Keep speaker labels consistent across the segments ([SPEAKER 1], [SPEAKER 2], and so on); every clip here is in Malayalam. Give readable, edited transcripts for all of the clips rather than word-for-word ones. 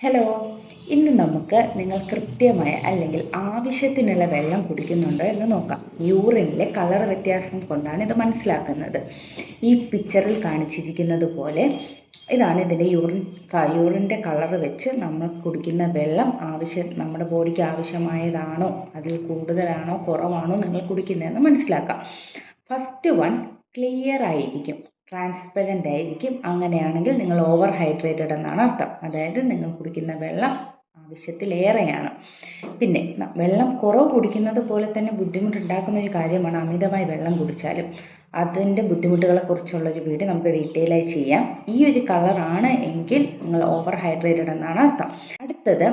[SPEAKER 1] ഹലോ, ഇന്ന് നമുക്ക് നിങ്ങൾ കൃത്യമായ അല്ലെങ്കിൽ ആവശ്യത്തിനുള്ള വെള്ളം കുടിക്കുന്നുണ്ടോ എന്ന് നോക്കാം. യൂറിനിലെ കളർ വ്യത്യാസം കൊണ്ടാണ് ഇത് മനസ്സിലാക്കുന്നത്. ഈ പിക്ചറിൽ കാണിച്ചിരിക്കുന്നത് പോലെ ഇതാണ് ഇതിൻ്റെ യൂറിൻ്റെ കളർ വെച്ച് നമ്മൾ കുടിക്കുന്ന വെള്ളം നമ്മുടെ ബോഡിക്ക് ആവശ്യമായതാണോ, അതിൽ കൂടുതലാണോ കുറവാണോ നിങ്ങൾ കുടിക്കുന്നതെന്ന് മനസ്സിലാക്കാം. ഫസ്റ്റ് വൺ ക്ലിയർ ആയിരിക്കും, ട്രാൻസ്പെറൻ്റ് ആയിരിക്കും. അങ്ങനെയാണെങ്കിൽ നിങ്ങൾ ഓവർ ഹൈഡ്രേറ്റഡ് എന്നാണ് അർത്ഥം. അതായത് നിങ്ങൾ കുടിക്കുന്ന വെള്ളം ആവശ്യത്തിലേറെയാണ്. പിന്നെ വെള്ളം കുറവ് കുടിക്കുന്നത് പോലെ തന്നെ ബുദ്ധിമുട്ടുണ്ടാക്കുന്ന ഒരു കാര്യമാണ് അമിതമായി വെള്ളം കുടിച്ചാലും. അതിൻ്റെ ബുദ്ധിമുട്ടുകളെക്കുറിച്ചുള്ളൊരു വീഡിയോ നമുക്ക് ഡീറ്റെയിലായി ചെയ്യാം. ഈ ഒരു കളറാണ് എങ്കിൽ നിങ്ങൾ ഓവർ ഹൈഡ്രേറ്റഡ് എന്നാണ് അർത്ഥം. അടുത്തത്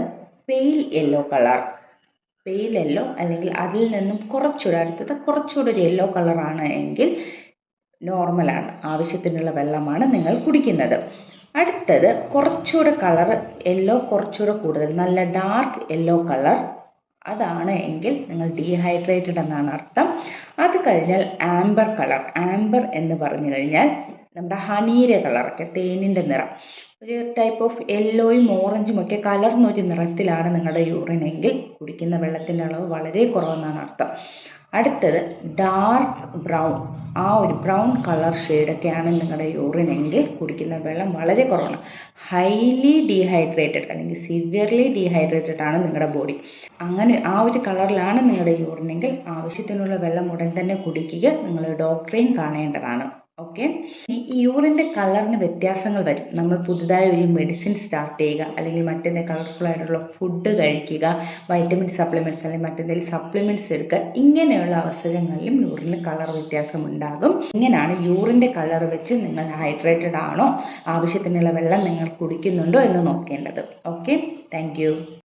[SPEAKER 1] pale yellow colour. Pale yellow അല്ലെങ്കിൽ അതിൽ നിന്നും കുറച്ചുകൂടെ ഒരു യെല്ലോ കളറാണ് എങ്കിൽ നോർമലാണ്, ആവശ്യത്തിനുള്ള വെള്ളമാണ് നിങ്ങൾ കുടിക്കുന്നത്. അടുത്തത് കുറച്ചുകൂടെ കളർ യെല്ലോ, കുറച്ചുകൂടെ കൂടുതൽ നല്ല ഡാർക്ക് യെല്ലോ കളർ, അതാണ് എങ്കിൽ നിങ്ങൾ ഡീഹൈഡ്രേറ്റഡ് എന്നാണ് അർത്ഥം. അത് കഴിഞ്ഞാൽ ആംബർ കളർ. ആംബർ എന്ന് പറഞ്ഞു കഴിഞ്ഞാൽ നമ്മുടെ ഹണിയുടെ കളറൊക്കെ, തേനിൻ്റെ നിറം, ഒരു ടൈപ്പ് ഓഫ് യെല്ലോയും ഓറഞ്ചും ഒക്കെ കലർന്നൊരു നിറത്തിലാണ് നിങ്ങളുടെ യൂറിനെങ്കിൽ കുടിക്കുന്ന വെള്ളത്തിൻ്റെ അളവ് വളരെ കുറവെന്നാണ് അർത്ഥം. അടുത്തത് ഡാർക്ക് ബ്രൗൺ, ആ ഒരു ബ്രൗൺ കളർ ഷെയ്ഡൊക്കെയാണ് നിങ്ങളുടെ യൂറിനെങ്കിൽ കുടിക്കുന്ന വെള്ളം വളരെ കുറവാണ്. ഹൈലി ഡീഹൈഡ്രേറ്റഡ് അല്ലെങ്കിൽ സിവിയർലി ഡീഹൈഡ്രേറ്റഡ് ആണ് നിങ്ങളുടെ ബോഡി. അങ്ങനെ ആ ഒരു കളറിലാണ് നിങ്ങളുടെ യൂറിനെങ്കിൽ ആവശ്യത്തിനുള്ള വെള്ളം ഉടൻ തന്നെ കുടിക്കുക. നിങ്ങൾ ഡോക്ടറെയും കാണേണ്ടതാണ്. ഓക്കെ. ഈ യൂറിൻ്റെ കളറിന് വ്യത്യാസങ്ങൾ വരും. നമ്മൾ പുതുതായി ഒരു മെഡിസിൻ സ്റ്റാർട്ട് ചെയ്യുക, അല്ലെങ്കിൽ മറ്റെന്തെങ്കിലും കളർഫുൾ ആയിട്ടുള്ള ഫുഡ് കഴിക്കുക, വൈറ്റമിൻ സപ്ലിമെൻറ്റ്സ് അല്ലെങ്കിൽ മറ്റെന്തെങ്കിലും സപ്ലിമെൻറ്റ്സ് എടുക്കുക, ഇങ്ങനെയുള്ള അവസരങ്ങളിലും യൂറിന് കളർ വ്യത്യാസം ഉണ്ടാകും. ഇങ്ങനെയാണ് യൂറിൻ്റെ കളർ വെച്ച് നിങ്ങൾ ഹൈഡ്രേറ്റഡ് ആണോ, ആവശ്യത്തിനുള്ള വെള്ളം നിങ്ങൾ കുടിക്കുന്നുണ്ടോ എന്ന് നോക്കേണ്ടത്. Okay, thank you.